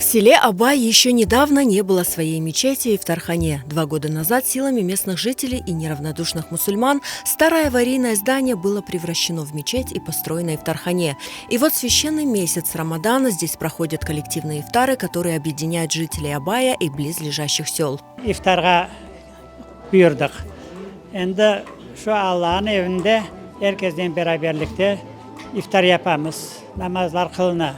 В селе Абай еще недавно не было своей мечети в Ифтархане. 2 года назад силами местных жителей и неравнодушных мусульман старое аварийное здание было превращено в мечеть и построено в Ифтархане. И вот священный месяц Рамадана здесь проходят коллективные ифтары, которые объединяют жителей Абая и близлежащих сел. Ифтарға бұйырдық. Енді şu Allah'ın evinde herkesten beraberlikte iftar yapamız. Namazlar kılına.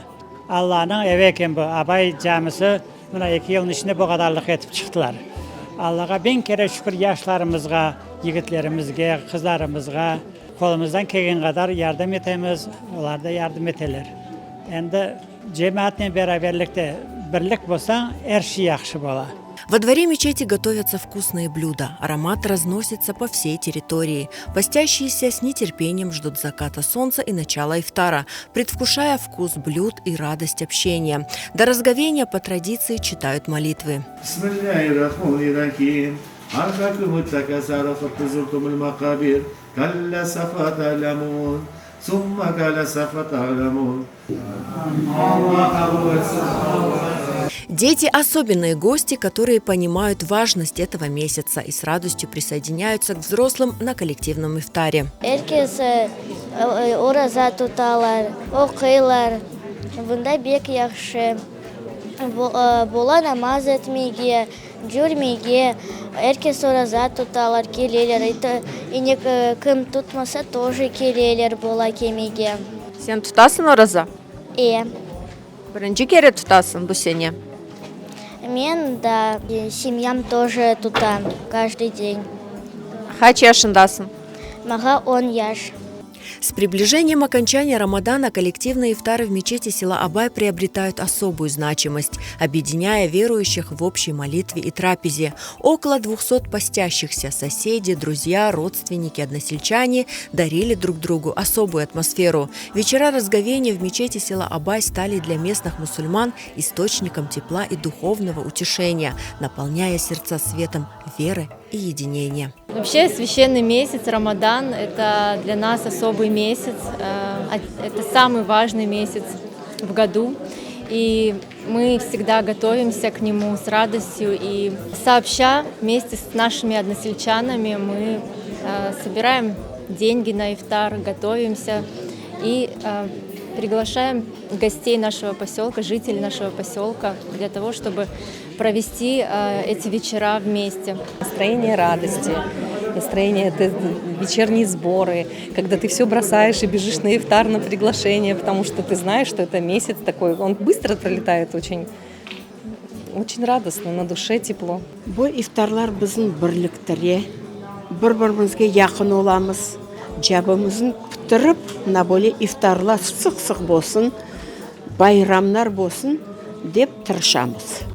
Allah'ın evi eken bu. Abay camisi buna 2 yılın içinde bu kadarlık etip çıktılar. Allah'a bin kere şükür yaşlarımızga, yigitlerimizge, kızlarımızga kolumuzdan kelgen kadar yardım etemiz. Onlar da yardım eteler. Endi cemaatle beraberlikte birlik bolsa her şey yaxşı bola. Во дворе мечети готовятся вкусные блюда. Аромат разносится по всей территории. Постящиеся с нетерпением ждут заката солнца и начала ифтара, предвкушая вкус блюд и радость общения. До разговения по традиции читают молитвы. Дети – особенные гости, которые понимают важность этого месяца и с радостью присоединяются к взрослым на коллективном ифтаре. Herkes oruza tutarlar, okuylar. Bunda bek yaxşı. Bola namaz etmege, жүрмеге. Herkes oruza tutarlar, kelirler. И kim tutmasa тоже kelirler bola kemege. Sen tutasın oruza? Birinci kere tutasın bu sene. Мен, да, семьям тоже тутам каждый день. Kaç yaşındasın? Мага 10 яш. С приближением окончания Рамадана коллективные ифтары в мечети села Абай приобретают особую значимость, объединяя верующих в общей молитве и трапезе. Около 200 постящихся соседи, друзья, родственники, односельчане дарили друг другу особую атмосферу. Вечера разговения в мечети села Абай стали для местных мусульман источником тепла и духовного утешения, наполняя сердца светом веры и единения. Вообще священный месяц Рамадан – это для нас особый месяц, это самый важный месяц в году, и мы всегда готовимся к нему с радостью, и сообща вместе с нашими односельчанами мы собираем деньги на ифтар, готовимся и приглашаем гостей нашего поселка, жителей нашего поселка для того, чтобы провести эти вечера вместе. Настроение радости, настроение вечерние сборы, когда ты все бросаешь и бежишь на ифтар, на приглашение, потому что ты знаешь, что это месяц такой, он быстро пролетает, очень радостно, на душе тепло. Бұл ифтарлар біздің бірліктіре, бір-бірімізге жақын оламыз, жабымызын күттіріп, мына бөле ифтарлар сұқ-сұқ болсын, байрамлар болсын деп тырышамыз.